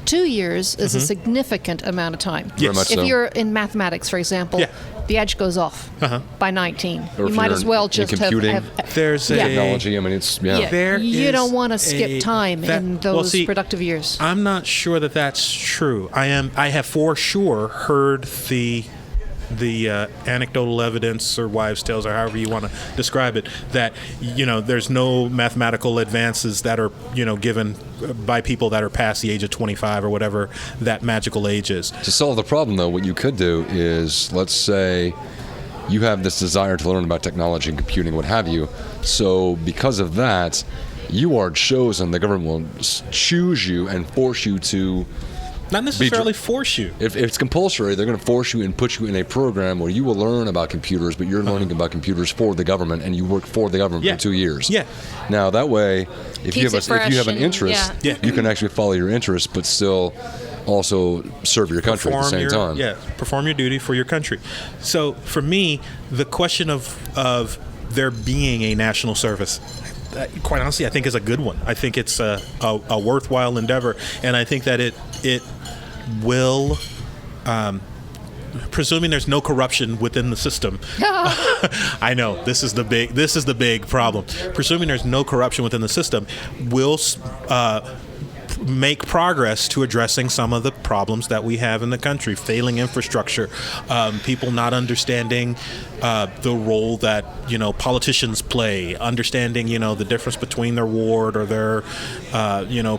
2 years is a significant amount of time. Very much If so. you're in mathematics, for example, Yeah. the edge goes off by 19. Or You if might you're as well in just computing, have There's a Technology. I mean, it's yeah. There you is don't want to a- skip time that- in well, those see, productive years. I'm not sure that that's true. I have for sure heard the anecdotal evidence or wives' tales or however you want to describe it that there's no mathematical advances that are given by people that are past the age of 25 or whatever that magical age is. To solve the problem, though, what you could do is, let's say, you have this desire to learn about technology and computing, what have you. So because of that, you are chosen. The government will choose you and force you to. Not necessarily force you. If it's compulsory, they're going to force you and put you in a program where you will learn about computers, but you're learning about computers for the government, and you work for the government Yeah. for 2 years. Yeah. Now that way, if you Keeps have it fresh if you have an and- interest, yeah. you can actually follow your interest, but still also serve your country at the same time. Yeah, perform your duty for your country. So for me, the question of there being a national service, quite honestly, I think is a good one. I think it's a worthwhile endeavor, and I think that it will. Presuming there's no corruption within the system, I know this is the big problem. Presuming there's no corruption within the system, will make progress to addressing some of the problems that we have in the country: failing infrastructure, people not understanding the role that politicians play, understanding the difference between their ward or their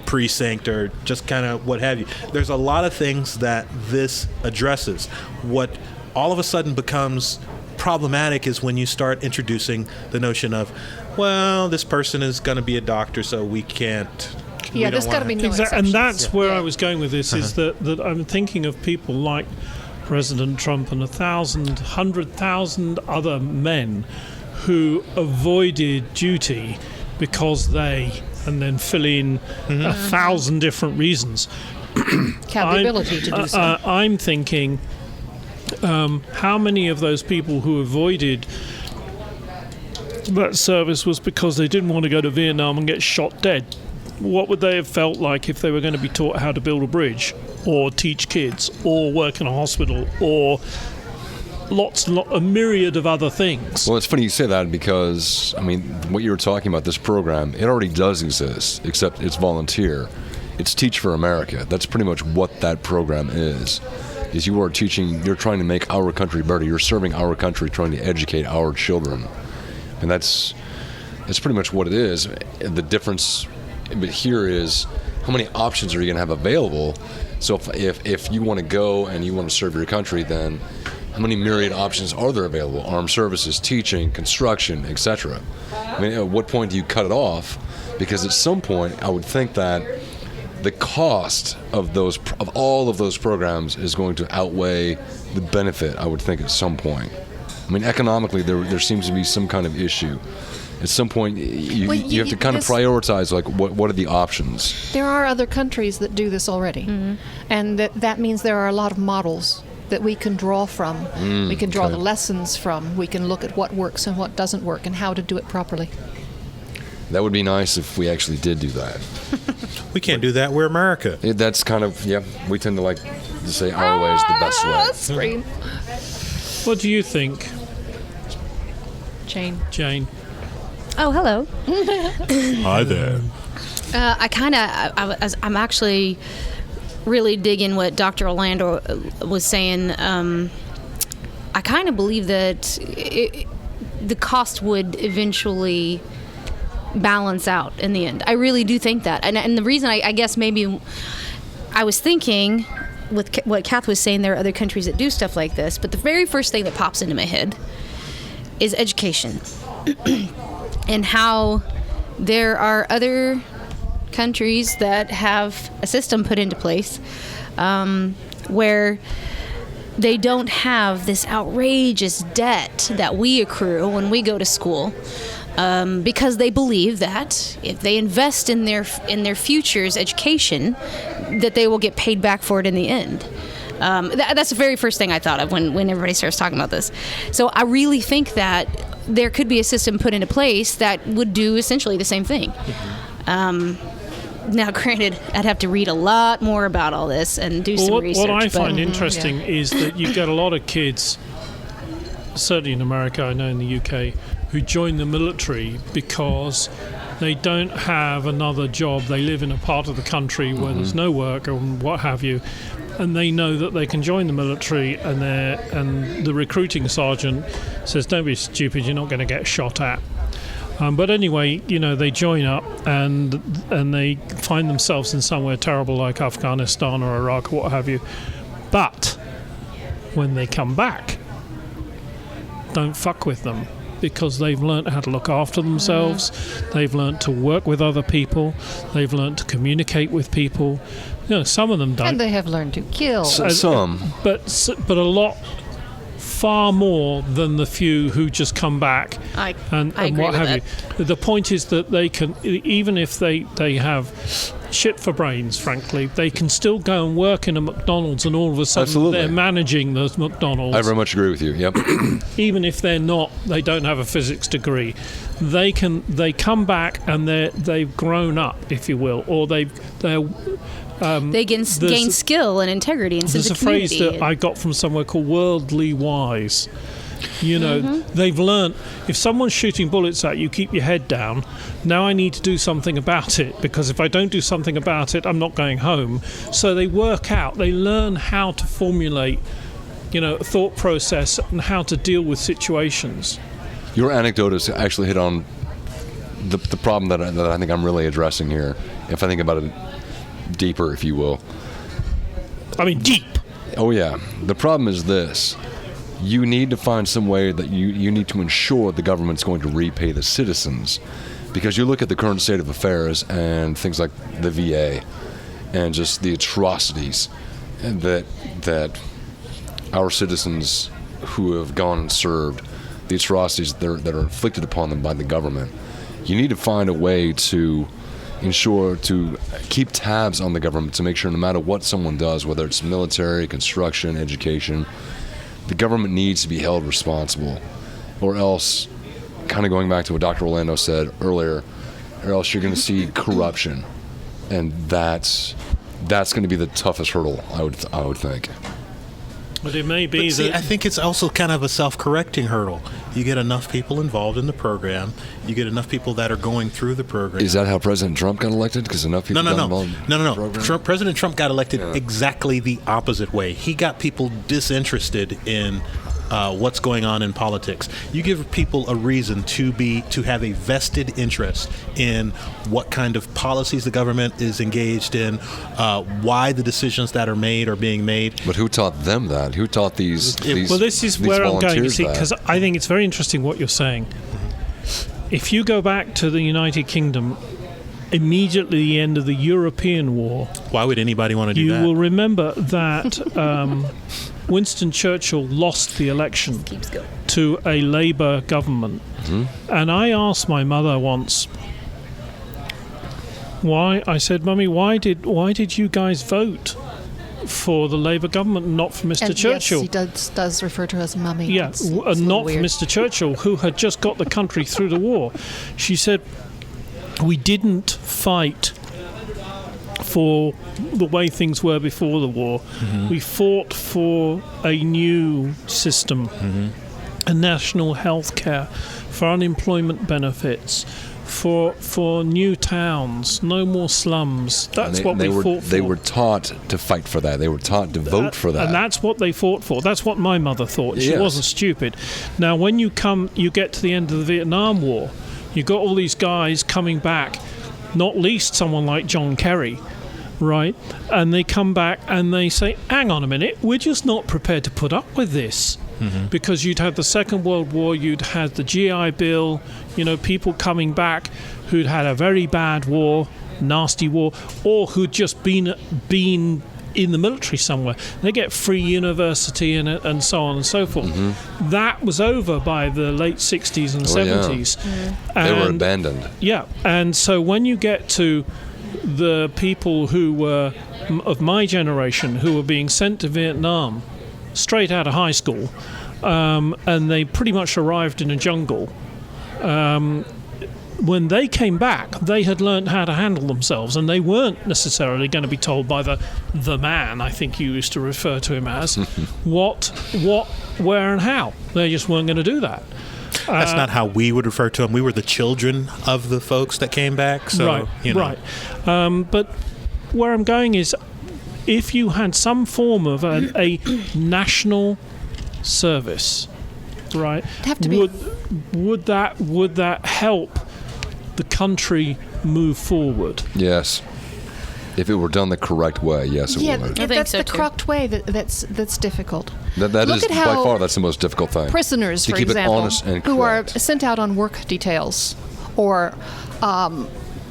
precinct or just kind of what have you. There's a lot of things that this addresses. What all of a sudden becomes problematic is when you start introducing the notion of, well, this person is going to be a doctor, so we can't. Yeah, we there's don't got to wanna- be no Exactly, and exceptions. that's where Yeah. I was going with this. Is that I'm thinking of people like President Trump and 100,000 other men who avoided duty because they, and then fill in 1,000 different reasons. Have the ability to do so. I'm thinking, how many of those people who avoided that service was because they didn't want to go to Vietnam and get shot dead? What would they have felt like if they were going to be taught how to build a bridge, or teach kids, or work in a hospital, or a myriad of other things? Well, it's funny you say that because, I mean, what you were talking about, this program, it already does exist, except it's volunteer. It's Teach for America. That's pretty much what that program is. is you are teaching, you're trying to make our country better. You're serving our country, trying to educate our children. And that's pretty much what it is. The difference but here is how many options are you going to have available? So if you want to go and you want to serve your country, then how many myriad options are there available? Armed services, teaching, construction, etc. I mean, at what point do you cut it off? Because at some point, I would think that the cost of all of those programs is going to outweigh the benefit, I would think, at some point. I mean, economically, there seems to be some kind of issue. At some point, you have to kind of prioritize, like, what are the options? There are other countries that do this already. And that means there are a lot of models that we can draw from. We can draw the lessons from. We can look at what works and what doesn't work and how to do it properly. That would be nice if we actually did do that. We can't do that. We're America. That's kind of, we tend to like to say our way is the best way. Scream. What do you think, Jane? Oh, hello. Hi there. I'm actually really digging what Dr. Orlando was saying. I kind of believe that the cost would eventually balance out in the end. I really do think that. And the reason I guess maybe I was thinking with what Kath was saying, there are other countries that do stuff like this, but the very first thing that pops into my head is education. And how there are other countries that have a system put into place where they don't have this outrageous debt that we accrue when we go to school, because they believe that if they invest in their future's education, that they will get paid back for it in the end. That's the very first thing I thought of when everybody starts talking about this. So I really think that there could be a system put into place that would do essentially the same thing. Now, granted, I'd have to read a lot more about all this and do some research. What I find interesting is that you get a lot of kids, certainly in America, I know in the UK, who join the military because they don't have another job. They live in a part of the country where there's no work and what have you, and they know that they can join the military, and the recruiting sergeant says, "Don't be stupid, you're not going to get shot at." But anyway, they join up and they find themselves in somewhere terrible like Afghanistan or Iraq or what have you. But when they come back, don't fuck with them, because they've learned how to look after themselves. They've learned to work with other people. They've learned to communicate with people. Some of them don't. And they have learned to kill. Some. But a lot, far more than the few who just come back and what have you. The point is that they can, even if they have shit for brains, frankly, they can still go and work in a McDonald's, and all of a sudden they're managing those McDonald's. I very much agree with you. Yep. Even if they don't have a physics degree, they come back and they've grown up, if you will, or they gain skill and integrity and sense of community. There's a phrase that I got from somewhere called worldly wise. They've learned, if someone's shooting bullets at you, keep your head down. Now I need to do something about it, because if I don't do something about it, I'm not going home. So they learn how to formulate, a thought process and how to deal with situations. Your anecdote has actually hit on the problem that I think I'm really addressing here, if I think about it deeper, if you will. I mean, deep. Oh, yeah. The problem is this. You need to find some way that you need to ensure the government's going to repay the citizens. Because you look at the current state of affairs and things like the VA and just the atrocities that our citizens who have gone and served, the atrocities that are inflicted upon them by the government. You need to find a way to ensure to keep tabs on the government to make sure no matter what someone does, whether it's military, construction, education, the government needs to be held responsible, or else, kind of going back to what Dr. Orlando said earlier, or else you're going to see corruption, and that's going to be the toughest hurdle, I would think. But it may be But see, that I think it's also kind of a self-correcting hurdle. You get enough people involved in the program. You get enough people that are going through the program. Is that how President Trump got elected? Because enough people got involved in the program? President Trump got elected exactly the opposite way. He got people disinterested in what's going on in politics. You give people a reason to have a vested interest in what kind of policies the government is engaged in, why the decisions that are made are being made. But who taught them that? Who taught these well, this is where I'm going, you see, that? because I think it's very interesting what you're saying. If you go back to the United Kingdom, immediately the end of the European War, why would anybody want to do that? You will remember that Winston Churchill lost the election to a Labour government. And I asked my mother once, why? I said, Mummy, why did you guys vote for the Labour government and not for Mr. And Churchill? Yes, he does refer to her as Mummy. Yeah, It's and not for weird. Mr. Churchill, who had just got the country through the war. She said, we didn't fight for the way things were before the war. We fought for a new system, a national health care, for unemployment benefits, for new towns, no more slums. That's what we fought for. They were taught to fight for that. They were taught to vote for that. And that's what they fought for. That's what my mother thought. She Yes. wasn't stupid. Now, when you get to the end of the Vietnam War, you got all these guys coming back, not least someone like John Kerry, right? And they come back and they say, hang on a minute, we're just not prepared to put up with this. Because you'd had the Second World War, you'd had the GI Bill, people coming back who'd had a very bad war, nasty war, or who'd just been in the military somewhere. They get free university and so on and so forth. That was over by the late 60s and 70s. They were abandoned. Yeah, and so when you get to the people who were of my generation who were being sent to Vietnam straight out of high school, and they pretty much arrived in a jungle. When they came back, they had learned how to handle themselves, and they weren't necessarily going to be told by the man, I think you used to refer to him as, what, where, and how. They just weren't going to do that. That's not how we would refer to them. We were the children of the folks that came back. So, right. But where I'm going is, if you had some form of a national service, right? Have to be. Would that help the country move forward? Yes. If it were done the correct way, yes, it would. I think That's so, the too. correct way that's difficult. That Look is at by how far that's the most difficult thing. Prisoners, to for keep example, it honest and who are correct. sent out on work details or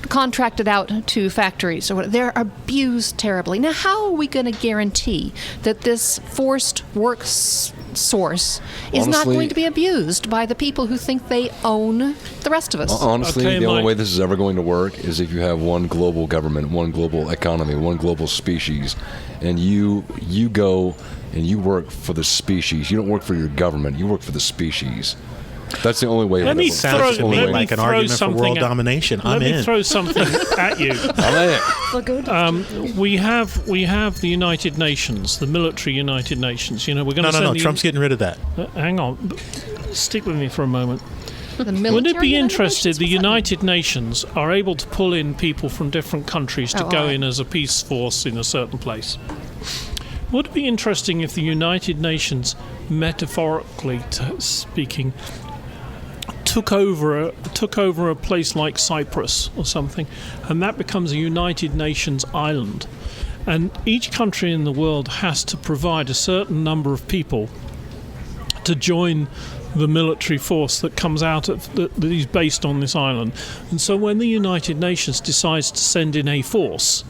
contracted out to factories, or they're abused terribly. Now, how are we going to guarantee that this forced work source is not Honestly- going to be abused by the people who think they own the rest of us? Honestly, Okay, the only Mike. way this is ever going to work is if you have one global government, one global economy, one global species, and you go and you work for the species. You don't work for your government. You work for the species. That's the only way. Let me That's the throw, only let way. me like an throw argument for something world at- domination. Let I'm me in. throw something at you. I'm in. We have the United Nations, the military United Nations. We're going to No. Trump's getting rid of that. hang on, stick with me for a moment. The Wouldn't it military be United interested Nations? the What's that mean? United Nations are able to pull in people from different countries to Oh, go all right. in as a peace force in a certain place? Would it be interesting if the United Nations, metaphorically speaking, took over a place like Cyprus or something, and that becomes a United Nations island, and each country in the world has to provide a certain number of people to join the military force that comes out of that is based on this island. And so when the United Nations decides to send in a force,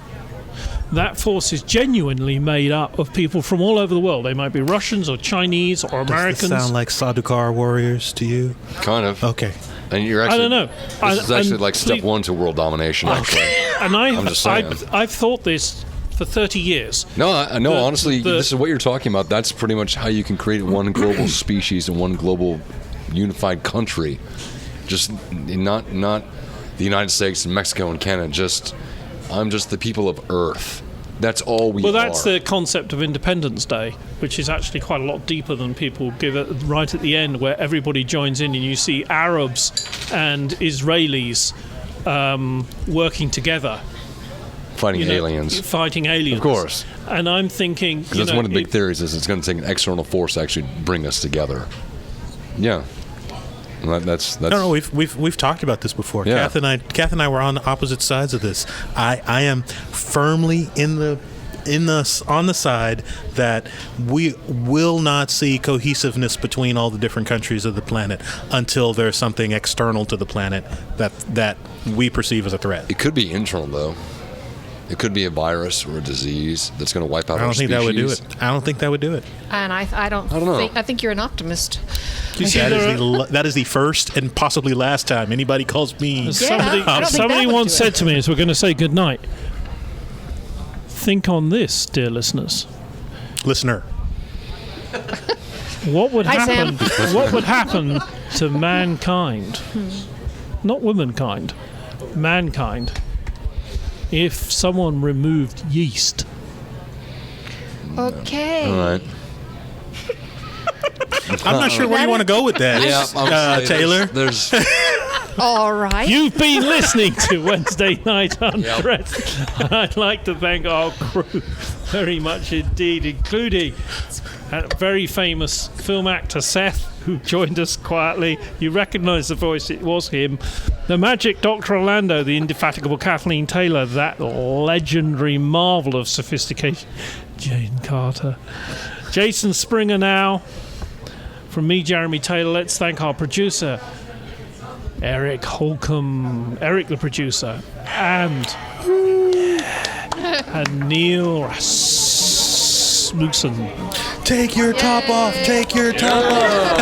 that force is genuinely made up of people from all over the world. They might be Russians or Chinese or Does Americans. this sound like Sadukar warriors to you? Kind of. Okay. And you're actually. I don't know. This is actually and like step please- one to world domination. Actually. And I'm just saying. I've thought this for 30 years. No, honestly, the- this is what you're talking about. That's pretty much how you can create one global species and one global unified country. Just not the United States and Mexico and Canada. I'm just the people of Earth. That's all we Well, that's are. the concept of Independence Day, which is actually quite a lot deeper than people give it right at the end, where everybody joins in and you see Arabs and Israelis working together. Fighting aliens. Fighting aliens. Of course. And I'm thinking... Because that's one of the big theories is it's going to take an external force to actually bring us together. Yeah. Well, that's No, we've talked about this before. Yeah. Kath and I were on opposite sides of this. I am firmly on the side that we will not see cohesiveness between all the different countries of the planet until there's something external to the planet that we perceive as a threat. It could be internal, though. It could be a virus or a disease that's going to wipe out I our don't think species. that would do it. I don't think that would do it. And I don't know. think, I think you're an optimist. That is the first and possibly last time anybody calls me. Somebody, I don't think somebody that would once do it. said to me as we're going to say goodnight, think on this, dear listeners. Listener. What would Hi, happen? Sam. What would happen to mankind? Not womankind, mankind. If someone removed yeast. Okay. All right. I'm not sure where you want to go with that, Yeah, Taylor. There's All right. You've been listening to Wednesday Night Undressed. I'd like to thank our crew very much indeed, including a very famous film actor, Seth, who joined us quietly. You recognise the voice, it was him. The magic Dr. Orlando, the indefatigable Kathleen Taylor, that legendary marvel of sophistication, Jane Carter. Jason Springer now. From me, Jeremy Taylor, let's thank our producer, Eric Holcomb, Eric the producer, and Neil Rasmussen. Take your top off. Take your top off.